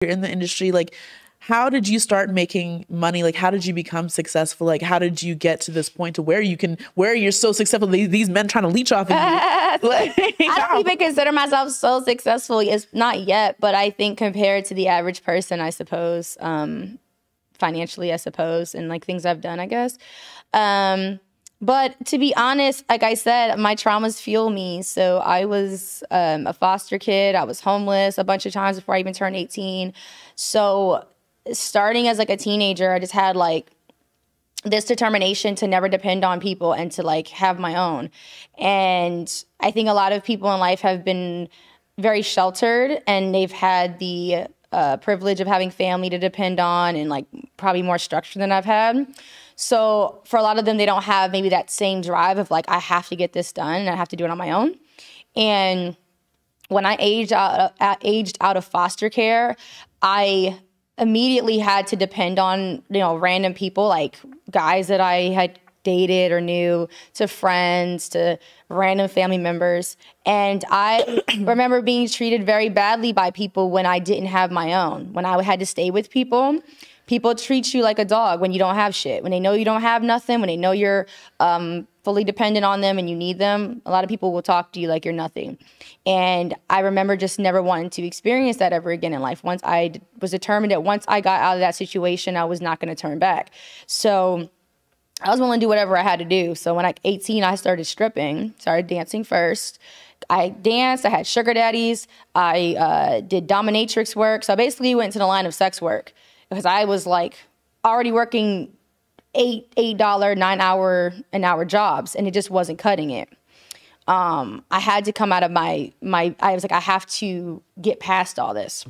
you're in the industry. Like, how did you start making money? Like, how did you become successful? Like, how did you get to this point to where you're so successful? These men trying to leech off of you. Like, I don't even consider myself so successful. It's not yet, but I think compared to the average person, I suppose, financially, I suppose, and like things I've done, I guess. But to be honest, like I said, my traumas fuel me. So I was a foster kid. I was homeless a bunch of times before I even turned 18. So starting as like a teenager, I just had like this determination to never depend on people and to like have my own. And I think a lot of people in life have been very sheltered, and they've had the privilege of having family to depend on and like probably more structure than I've had. So for a lot of them, they don't have maybe that same drive of like, I have to get this done and I have to do it on my own. And when I aged out of foster care, I immediately had to depend on, random people, like guys that I had dated or knew, to friends, to random family members. And I remember being treated very badly by people when I didn't have my own. When I had to stay with people, people treat you like a dog when you don't have shit. When they know you don't have nothing, when they know you're fully dependent on them and you need them, a lot of people will talk to you like you're nothing. And I remember just never wanting to experience that ever again in life. Once I was determined that once I got out of that situation, I was not going to turn back. So I was willing to do whatever I had to do. So when I was 18, I started stripping, started dancing first. I danced, I had sugar daddies, I did dominatrix work. So I basically went into the line of sex work because I was like already working $8, an hour jobs, and it just wasn't cutting it. I had to come out of I was like, I have to get past all this.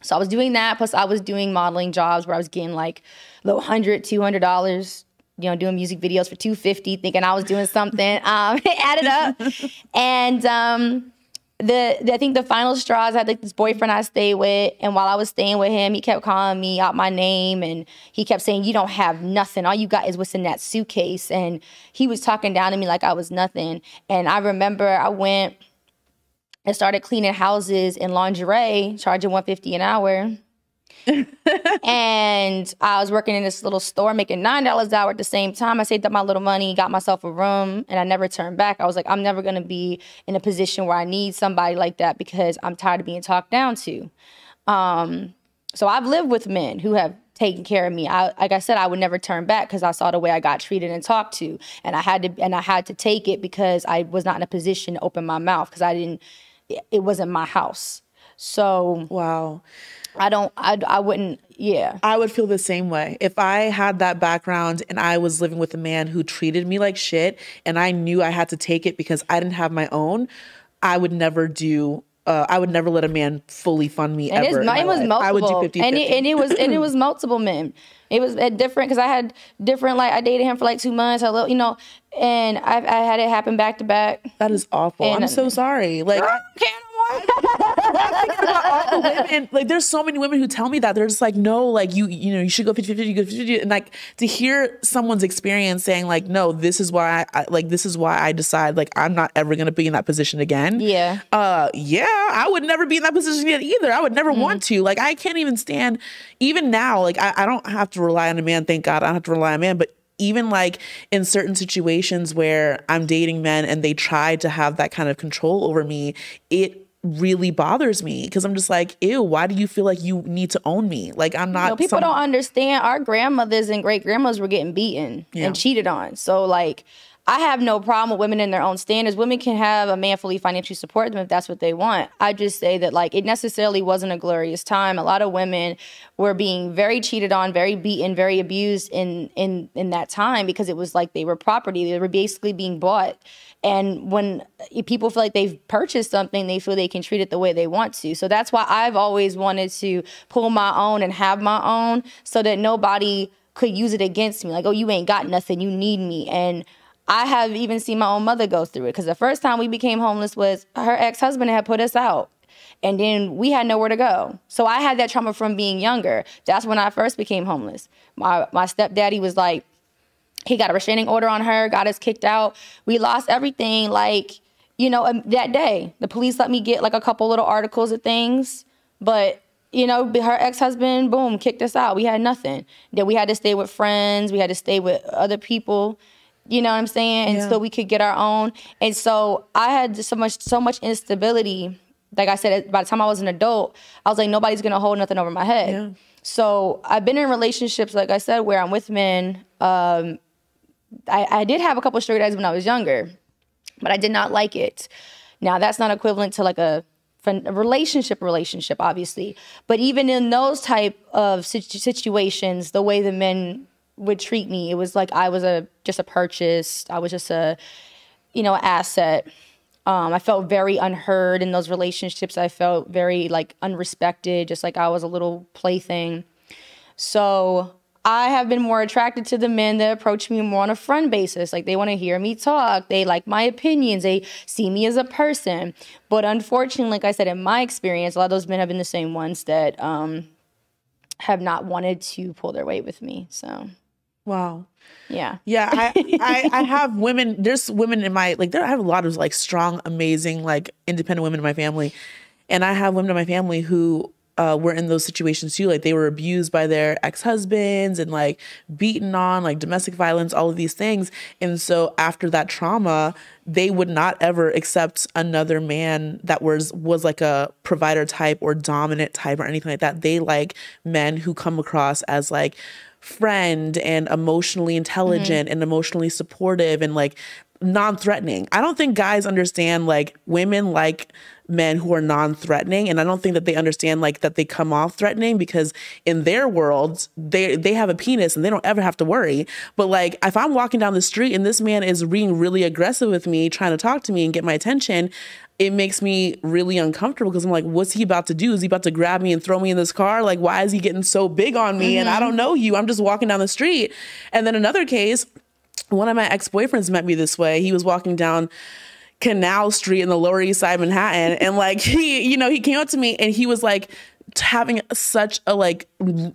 So I was doing that. Plus I was doing modeling jobs where I was getting like low $100, $200, doing music videos for $250, thinking I was doing something. Added up. And I think the final straws, I had like this boyfriend I stayed with, and while I was staying with him, he kept calling me out my name, and he kept saying, you don't have nothing. All you got is what's in that suitcase. And he was talking down to me like I was nothing. And I remember I went and started cleaning houses in lingerie, charging $150 an hour. And I was working in this little store making $9 an hour at the same time. I saved up my little money, got myself a room, and I never turned back. I was like, I'm never going to be in a position where I need somebody like that because I'm tired of being talked down to. So I've lived with men who have taken care of me. Like I said, I would never turn back because I saw the way I got treated and talked to, and I had to take it because I was not in a position to open my mouth because it wasn't my house. So wow. I wouldn't, yeah. I would feel the same way. If I had that background and I was living with a man who treated me like shit and I knew I had to take it because I didn't have my own, I would never let a man fully fund me ever. It was multiple. I would do 50-50. And it was multiple men. It was different because I had different, like I dated him for like 2 months, and I had it happen back to back. That is awful. And I'm so sorry. Like, I'm thinking about all the women. Like, there's so many women who tell me that they're just like, no, like you should go 50-50, you go 50-50. And like to hear someone's experience saying like, no, this is why I decide like I'm not ever gonna be in that position again. Yeah. I would never be in that position yet either. I would never want to. Like, I can't even stand. Even now, like I don't have to rely on a man. Thank God, I don't have to rely on a man. But even like in certain situations where I'm dating men and they try to have that kind of control over me, it really bothers me because I'm just like, ew, why do you feel like you need to own me? Like, I'm not. People don't understand. Our grandmothers and great grandmothers were getting beaten and cheated on. So like, I have no problem with women in their own standards. Women can have a man fully financially support them if that's what they want. I just say that like it necessarily wasn't a glorious time. A lot of women were being very cheated on, very beaten, very abused in that time because it was like they were property. They were basically being bought. And when people feel like they've purchased something, they feel they can treat it the way they want to. So that's why I've always wanted to pull my own and have my own so that nobody could use it against me. Like, oh, you ain't got nothing, you need me. And I have even seen my own mother go through it because the first time we became homeless was her ex-husband had put us out. And then we had nowhere to go. So I had that trauma from being younger. That's when I first became homeless. My stepdaddy was like, he got a restraining order on her, got us kicked out. We lost everything, like, that day. The police let me get like a couple little articles of things, but you know, her ex-husband, boom, kicked us out. We had nothing. Then we had to stay with friends. We had to stay with other people. You know what I'm saying? And so we could get our own. And so I had so much instability. Like I said, by the time I was an adult, I was like, nobody's going to hold nothing over my head. Yeah. So I've been in relationships, like I said, where I'm with men. I did have a couple of straight eyes when I was younger, but I did not like it. Now, that's not equivalent to like a relationship, obviously. But even in those type of situations, the way the men would treat me, it was like I was just a purchase. I was just an asset. I felt very unheard in those relationships. I felt very like unrespected, just like I was a little plaything. So I have been more attracted to the men that approach me more on a friend basis. Like they want to hear me talk. They like my opinions. They see me as a person. But unfortunately, like I said, in my experience, a lot of those men have been the same ones that have not wanted to pull their weight with me. So, wow. Yeah. Yeah. I have women, there's women in my, like, I have a lot of like strong, amazing, like independent women in my family. And I have women in my family who were in those situations too. Like they were abused by their ex-husbands and like beaten on, like domestic violence, all of these things. And so after that trauma, they would not ever accept another man that was like a provider type or dominant type or anything like that. They like men who come across as like friend and emotionally intelligent and emotionally supportive and like non-threatening. I don't think guys understand like women like men who are non-threatening, and I don't think that they understand like that they come off threatening, because in their worlds they have a penis and they don't ever have to worry. But like if I'm walking down the street and this man is being really aggressive with me, trying to talk to me and get my attention, it makes me really uncomfortable, because I'm like, what's he about to do? Is he about to grab me and throw me in this car? Like, why is he getting so big on me? And I don't know you. I'm just walking down the street. And then another case, one of my ex-boyfriends met me this way. He was walking down Canal Street in the Lower East Side, Manhattan. And like, he came up to me and he was like, having such a like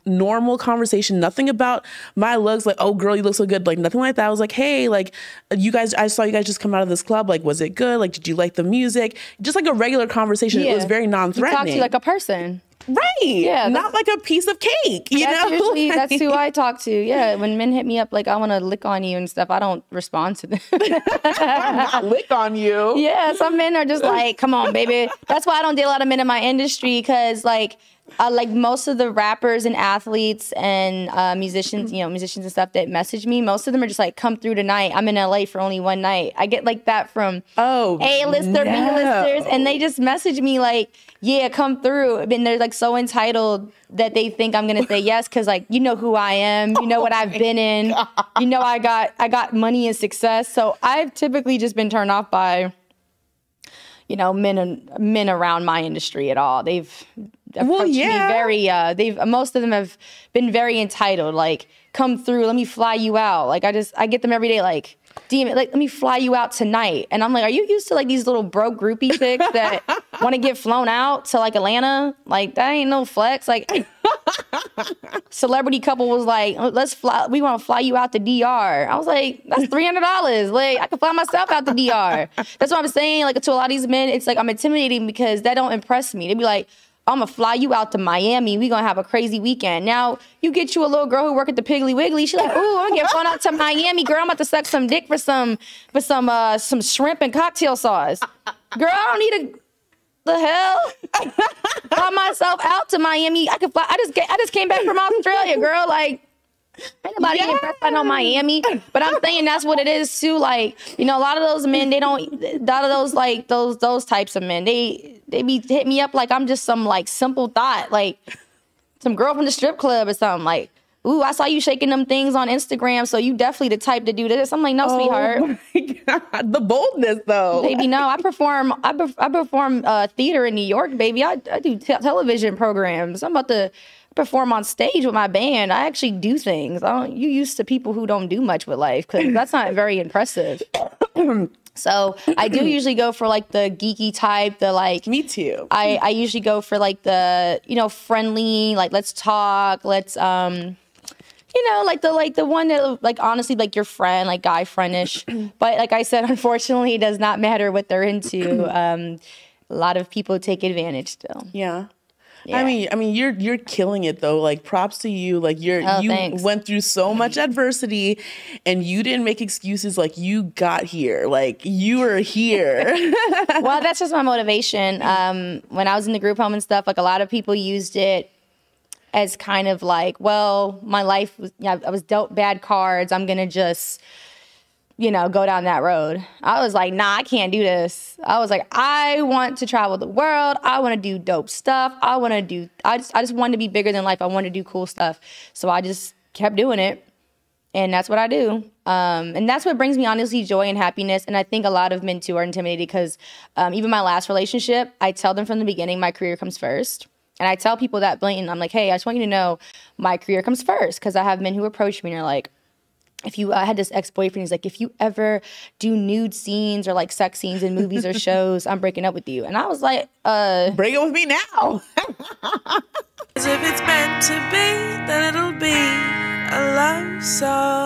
normal conversation, nothing about my looks, like, oh girl, you look so good, like nothing like that. I was like, hey, like I saw you guys just come out of this club, like was it good, like did you like the music? Just like a regular conversation. It was very non-threatening. He talked to you like a person. Right. Yeah. Not like a piece of cake. You know? Usually, that's who I talk to. Yeah. When men hit me up, like, I want to lick on you and stuff, I don't respond to them. Lick on you? Yeah. Some men are just like, come on, baby. That's why I don't date a lot of men in my industry, because like most of the rappers and athletes and musicians, musicians and stuff that message me, most of them are just like, come through tonight. I'm in LA for only one night. I get like that from A-lister, B-listers, and they just message me like, yeah, come through. And they're like so entitled that they think I'm gonna say yes, because like, you know who I am, you know what I've been in, you know I got money and success. So I've typically just been turned off by men around my industry at all. They've approached me very, most of them have been very entitled, like, come through, let me fly you out. Like, I get them every day, like, DM it, like, let me fly you out tonight. And I'm like, are you used to like these little broke groupie chicks that want to get flown out to like Atlanta? Like, that ain't no flex. Like, celebrity couple was like, we want to fly you out to DR. I was like, that's $300. Like, I can fly myself out to DR. That's what I'm saying. Like, to a lot of these men, it's like I'm intimidating because that don't impress me. They be like, I'm gonna fly you out to Miami. We gonna have a crazy weekend. Now you get you a little girl who work at the Piggly Wiggly. She's like, ooh, I'm gonna get flown out to Miami, girl. I'm about to suck some dick for some shrimp and cocktail sauce. Girl, I don't need the hell. Fly myself out to Miami. I could fly. I just came back from Australia, girl. Like, ain't nobody impressed by no Miami. But I'm saying that's what it is too. Like, a lot of those men, they don't, a lot of those like those types of men, they be hit me up like I'm just some like simple thought, like some girl from the strip club or something. Like, ooh, I saw you shaking them things on Instagram, so you definitely the type to do this. I'm like, no, sweetheart. Oh my God. The boldness, though. Baby, no. I perform theater in New York, baby. I do television programs. I'm about to perform on stage with my band. I actually do things. You used to people who don't do much with life, because that's not very impressive. So I do usually go for like the geeky type, the like. Me too. I usually go for like the friendly, like let's talk, let's like the one that like honestly like your friend, like guy friendish. But like I said, unfortunately, it does not matter what they're into. A lot of people take advantage still. Yeah. I mean, you're killing it though. Like, props to you. Like, you thanks. went through so much adversity, and you didn't make excuses. Like, you got here. Like, you are here. Well, that's just my motivation. When I was in the group home and stuff, like, a lot of people used it as kind of like, well, my life was, I was dealt bad cards. I'm gonna just, go down that road. I was like, nah, I can't do this. I was like, I want to travel the world. I want to do dope stuff. I just wanted to be bigger than life. I wanted to do cool stuff. So I just kept doing it. And that's what I do. And that's what brings me, honestly, joy and happiness. And I think a lot of men, too, are intimidated because even my last relationship, I tell them from the beginning, my career comes first. And I tell people that blatant. I'm like, hey, I just want you to know my career comes first. Because I have men who approach me and are like, I had this ex-boyfriend, he's like, if you ever do nude scenes or like sex scenes in movies or shows, I'm breaking up with you. And I was like, break up with me now. If it's meant to be, then it'll be a love song.